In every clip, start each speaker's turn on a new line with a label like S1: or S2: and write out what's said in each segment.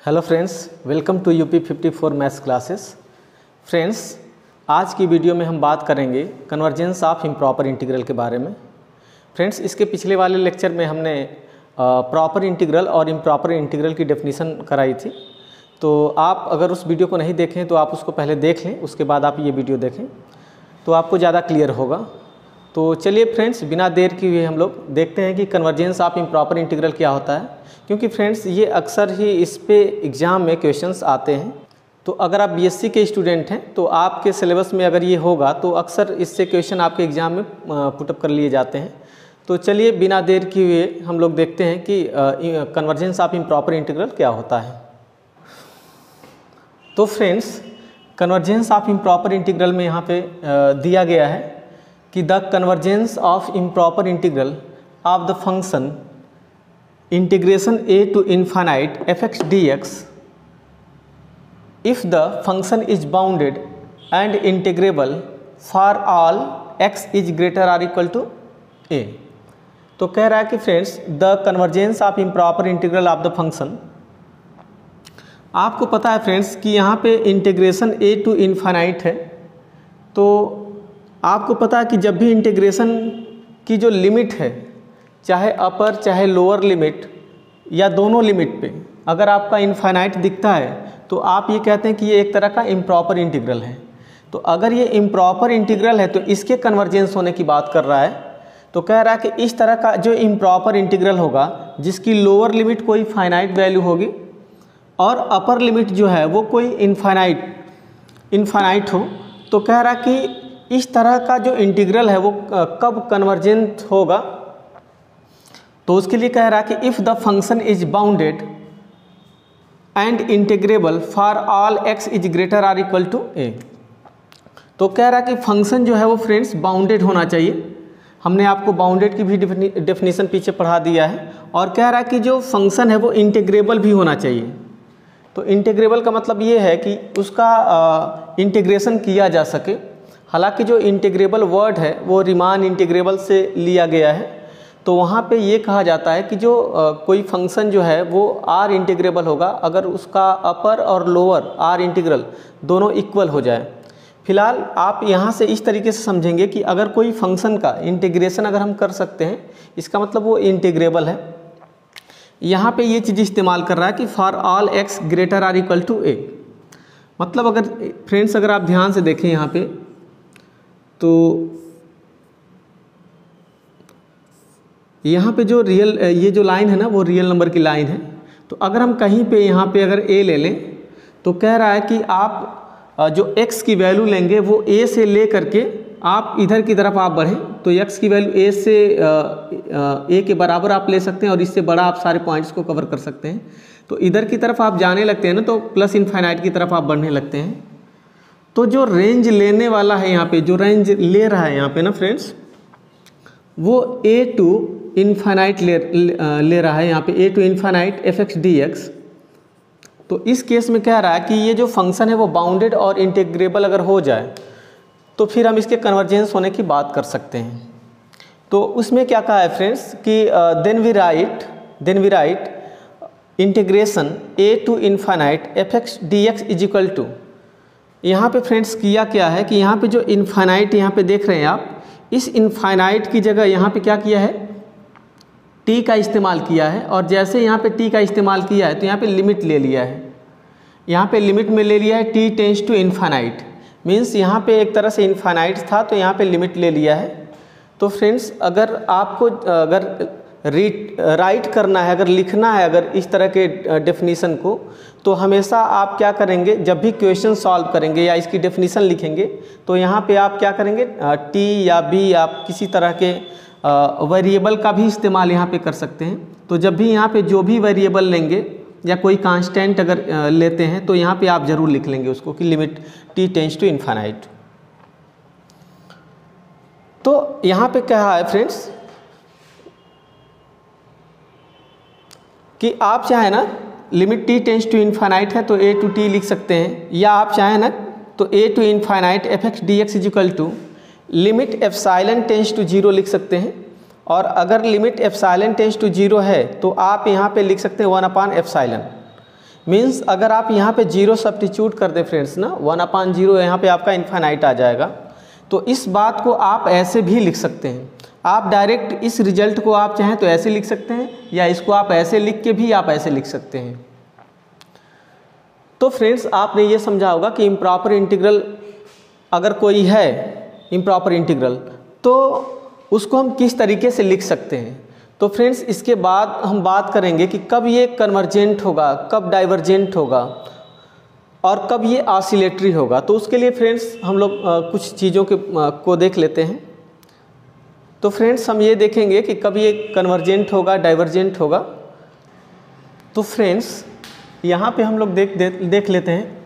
S1: Hello friends, welcome to UP 54 maths classes. Friends, आज की video में हम बात करेंगे कन्वर्जेंस ऑफ इम्प्रॉपर इंटीग्रल के बारे में। फ्रेंड्स, इसके पिछले वाले लेक्चर में हमने प्रॉपर इंटीग्रल और इम्प्रॉपर इंटीग्रल की डेफिनेशन कराई थी। तो आप अगर उस वीडियो को नहीं देखें तो आप उसको पहले देख लें, उसके बाद आप ये वीडियो देखें तो आपको ज़्यादा क्लियर होगा। तो चलिए फ्रेंड्स, बिना देर किए हुए हम लोग देखते हैं कि कन्वर्जेंस ऑफ इम्प्रॉपर इंटीग्रल क्या होता है, क्योंकि फ्रेंड्स ये अक्सर ही इस पे एग्ज़ाम में क्वेश्चंस आते हैं। तो अगर आप बीएससी के स्टूडेंट हैं तो आपके सिलेबस में अगर ये होगा तो अक्सर इससे क्वेश्चन आपके एग्ज़ाम में पुटअप कर लिए जाते हैं। तो चलिए बिना देर किए हुए हम लोग देखते हैं कि कन्वर्जेंस ऑफ इम्प्रॉपर इंटीग्रल क्या होता है। तो friends, convergence of improper integral में यहाँ पे दिया गया है कि the convergence of improper integral of the function integration a to infinite fx dx if the function is bounded and integrable for all x is greater or equal to a। तो कह रहा है कि friends, the convergence of improper integral of the function, आपको पता है friends कि यहाँ पे इंटीग्रेशन a to इन्फानाइट है। तो आपको पता है कि जब भी इंटीग्रेशन की जो लिमिट है, चाहे अपर चाहे लोअर लिमिट या दोनों लिमिट पे अगर आपका इनफाइनाइट दिखता है तो आप ये कहते हैं कि ये एक तरह का इम्प्रॉपर इंटीग्रल है। तो अगर ये इम्प्रॉपर इंटीग्रल है तो इसके कन्वर्जेंस होने की बात कर रहा है। तो कह रहा है कि इस तरह का जो इम्प्रॉपर इंटीग्रल होगा जिसकी लोअर लिमिट कोई फाइनाइट वैल्यू होगी और अपर लिमिट जो है वो कोई इनफाइनाइट हो, तो कह रहा कि इस तरह का जो इंटीग्रल है वो कब कन्वर्जेंट होगा। तो उसके लिए कह रहा है कि if the function is bounded and integrable for all x is greater or equal to a। तो कह रहा है कि फंक्शन जो है वो फ्रेंड्स बाउंडेड होना चाहिए। हमने आपको बाउंडेड की भी डेफिनेशन पीछे पढ़ा दिया है। और कह रहा है कि जो फंक्शन है वो इंटीग्रेबल भी होना चाहिए। तो इंटीग्रेबल का मतलब ये है कि उसका इंटीग्रेशन किया जा सके। हालांकि जो इंटीग्रेबल वर्ड है वो रीमान इंटीग्रेबल से लिया गया है। तो वहाँ पे ये कहा जाता है कि जो कोई फंक्शन जो है वो आर इंटीग्रेबल होगा अगर उसका अपर और लोअर आर इंटीग्रल दोनों इक्वल हो जाए। फिलहाल आप यहाँ से इस तरीके से समझेंगे कि अगर कोई फंक्शन का इंटीग्रेशन अगर हम कर सकते हैं, इसका मतलब वो इंटीग्रेबल है। यहाँ पे ये चीज़ इस्तेमाल कर रहा है कि for all x greater or equal to a. मतलब अगर फ्रेंड्स, अगर आप ध्यान से देखें यहाँ पे तो यहाँ पे जो ये जो लाइन है ना वो रियल नंबर की लाइन है। तो अगर हम कहीं पे यहाँ पे अगर a ले लें तो कह रहा है कि आप जो x की वैल्यू लेंगे वो a से ले करके आप इधर की तरफ आप बढ़ें तो x की वैल्यू a से a के बराबर आप ले सकते हैं और इससे बड़ा आप सारे पॉइंट्स को कवर कर सकते हैं। तो इधर की तरफ आप जाने लगते हैं ना तो प्लस इनफाइनाइट की तरफ आप बढ़ने लगते हैं। तो जो रेंज लेने वाला है यहाँ पे, जो रेंज ले रहा है यहाँ पे ना फ्रेंड्स, वो a टू इनफाइनाइट ले रहा है यहाँ पे, a to infinite fx dx। तो इस केस में कह रहा है कि ये जो फंक्शन है वो बाउंडेड और इंटीग्रेबल अगर हो जाए तो फिर हम इसके कन्वर्जेंस होने की बात कर सकते हैं। तो उसमें क्या कहा है फ्रेंड्स कि then we write integration a to infinite fx dx is equal to, यहाँ पे फ्रेंड्स किया क्या है कि यहाँ पे जो इनफाइनाइट यहाँ पे देख रहे हैं आप, इस इनफाइनाइट की जगह यहाँ पे क्या किया है, t का इस्तेमाल किया है। और जैसे यहाँ पे t का इस्तेमाल किया है तो यहाँ पे लिमिट ले लिया है। यहाँ पे लिमिट में ले लिया है t tends to infinite, means यहाँ पे एक तरह से इनफाइनाइट था तो यहाँ पे लिमिट ले लिया है। तो फ्रेंड्स, अगर आपको राइट करना है, अगर लिखना है अगर इस तरह के डेफिनीशन को, तो हमेशा आप क्या करेंगे, जब भी क्वेश्चन सॉल्व करेंगे या इसकी डेफिनीशन लिखेंगे तो यहाँ पे आप क्या करेंगे, t या b आप किसी तरह के वेरिएबल का भी इस्तेमाल यहाँ पे कर सकते हैं। तो जब भी यहाँ पे जो भी वेरिएबल लेंगे या कोई कांस्टेंट अगर लेते हैं तो यहाँ पे आप ज़रूर लिख लेंगे उसको कि limit t tends to infinite. तो यहाँ पे कहा है फ्रेंड्स कि आप चाहे ना limit t tends to infinite है तो a टू t लिख सकते हैं, या आप चाहे ना तो a to infinite fx dx is equal to limit epsilon tends to 0 लिख सकते हैं। और अगर लिमिट एप्सिलॉन टेंड्स टू 0 है तो आप यहाँ पे लिख सकते हैं 1/एप्सिलॉन। मीन्स अगर आप यहाँ पे 0 सब्स्टिट्यूट कर दें फ्रेंड्स ना, 1/0 यहाँ पे आपका इन्फाइनाइट आ जाएगा। तो इस बात को आप ऐसे भी लिख सकते हैं, आप डायरेक्ट इस रिजल्ट को आप चाहें तो ऐसे लिख सकते हैं, या इसको आप ऐसे लिख के भी आप ऐसे लिख सकते हैं। तो फ्रेंड्स आपने ये समझा होगा कि इम्प्रॉपर इंटीग्रल अगर कोई है इम्प्रॉपर इंटीग्रल तो उसको हम किस तरीके से लिख सकते हैं। तो फ्रेंड्स इसके बाद हम बात करेंगे कि कब ये कन्वर्जेंट होगा, कब डाइवर्जेंट होगा और कब ये ऑसिलेटरी होगा। तो उसके लिए फ्रेंड्स हम लोग कुछ चीज़ों को देख लेते हैं। तो फ्रेंड्स हम ये देखेंगे कि कब ये कन्वर्जेंट होगा, डाइवर्जेंट होगा। तो फ्रेंड्स यहाँ पे हम लोग देख लेते हैं,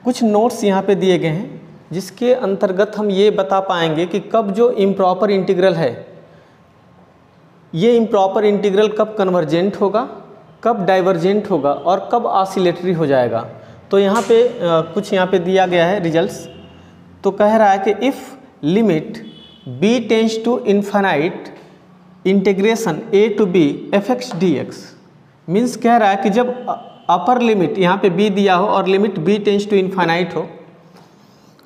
S1: कुछ नोट्स यहाँ पे दिए गए हैं जिसके अंतर्गत हम ये बता पाएंगे कि कब जो इम्प्रॉपर इंटीग्रल है, ये इम्प्रॉपर इंटीग्रल कब कन्वर्जेंट होगा, कब डाइवर्जेंट होगा और कब ऑसिलेटरी हो जाएगा। तो यहाँ पे कुछ यहाँ पे दिया गया है रिजल्ट्स। तो कह रहा है कि if limit b tends to infinite integration a to b fx dx, means कह रहा है कि जब अपर लिमिट यहाँ पे b दिया हो और limit b tends to infinite हो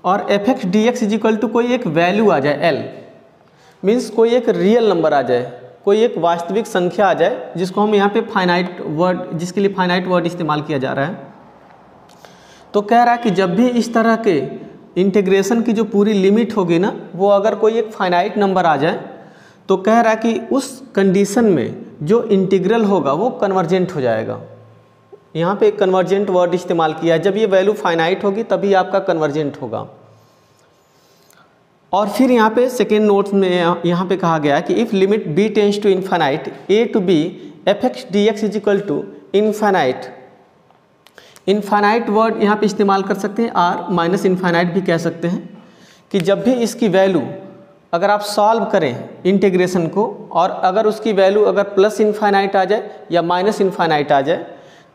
S1: और fx dx is equal to कोई एक वैल्यू आ जाए l, मीन्स कोई एक रियल नंबर आ जाए, कोई एक वास्तविक संख्या आ जाए जिसको हम यहाँ पे फाइनाइट वर्ड, जिसके लिए फाइनाइट वर्ड इस्तेमाल किया जा रहा है। तो कह रहा है कि जब भी इस तरह के इंटीग्रेशन की जो पूरी लिमिट होगी ना, वो अगर कोई एक फाइनाइट नंबर आ जाए तो कह रहा है कि उस कंडीशन में जो इंटीग्रल होगा वो कन्वर्जेंट हो जाएगा। यहाँ पे कन्वर्जेंट वर्ड इस्तेमाल किया है, जब ये वैल्यू फाइनाइट होगी तभी आपका कन्वर्जेंट होगा। और फिर यहाँ पे सेकेंड नोट में यहाँ पे कहा गया है कि if limit b tends to infinite a to b fx dx is equal to infinite. Infinite word यहाँ पे इस्तेमाल कर सकते हैं, r माइनस इन्फाइनाइट भी कह सकते हैं, कि जब भी इसकी वैल्यू अगर आप सॉल्व करें इंटीग्रेशन को और अगर उसकी वैल्यू अगर प्लस इन्फाइनाइट आ जाए या माइनस इन्फाइनाइट आ जाए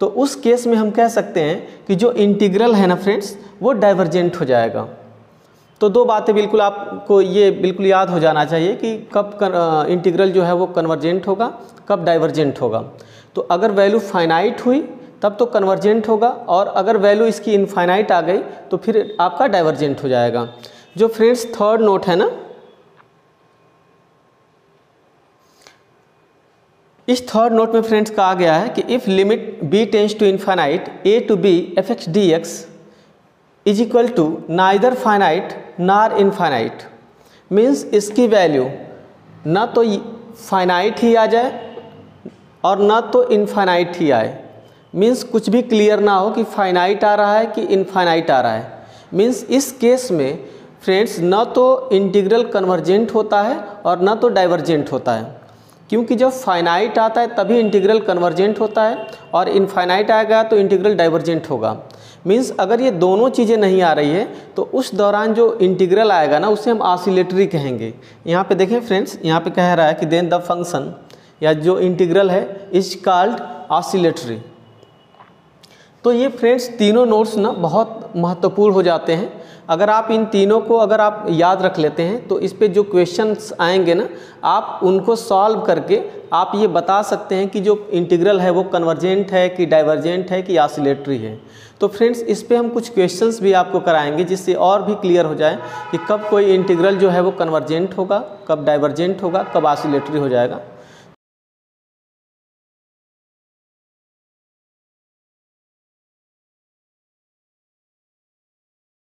S1: तो उस केस में हम कह सकते हैं कि जो इंटीग्रल है ना फ्रेंड्स वो डाइवर्जेंट हो जाएगा। तो दो बातें बिल्कुल आपको ये बिल्कुल याद हो जाना चाहिए कि कब इंटीग्रल जो है वो कन्वर्जेंट होगा, कब डाइवर्जेंट होगा। तो अगर वैल्यू फाइनाइट हुई तब तो कन्वर्जेंट होगा, और अगर वैल्यू इसकी इनफाइनाइट आ गई तो फिर आपका डाइवर्जेंट हो जाएगा। जो फ्रेंड्स थर्ड नोट है ना, इस थर्ड नोट में फ्रेंड्स कहा गया है कि if limit b tends to infinite a to b fx dx is equal to neither finite nor infinite, means इसकी वैल्यू ना तो फाइनाइट ही आ जाए और ना तो इनफाइनाइट ही आए, मीन्स कुछ भी क्लियर ना हो कि फाइनाइट आ रहा है कि इनफाइनाइट आ रहा है। मीन्स इस केस में फ्रेंड्स ना तो इंटीग्रल कन्वर्जेंट होता है और ना तो डाइवर्जेंट होता है, क्योंकि जब फाइनाइट आता है तभी इंटीग्रल कन्वर्जेंट होता है और इनफाइनाइट आएगा तो इंटीग्रल डाइवर्जेंट होगा। मीन्स अगर ये दोनों चीज़ें नहीं आ रही है तो उस दौरान जो इंटीग्रल आएगा ना उसे हम ऑसिलेटरी कहेंगे। यहाँ पे देखें फ्रेंड्स, यहाँ पे कह रहा है कि देन द फंक्शन या जो इंटीग्रल है इज कॉल्ड ऑसिलेटरी। तो ये फ्रेंड्स तीनों नोट्स ना बहुत महत्वपूर्ण हो जाते हैं। अगर आप इन तीनों को अगर आप याद रख लेते हैं तो इस पे जो क्वेश्चंस आएंगे ना, आप उनको सॉल्व करके आप ये बता सकते हैं कि जो इंटीग्रल है वो कन्वर्जेंट है कि डाइवर्जेंट है कि ऑसिलेटरी है। तो फ्रेंड्स इस पे हम कुछ क्वेश्चंस भी आपको कराएंगे जिससे और भी क्लियर हो जाए कि कब कोई इंटीग्रल जो है वो कन्वर्जेंट होगा, कब डाइवर्जेंट होगा, कब ऑसिलेटरी हो जाएगा।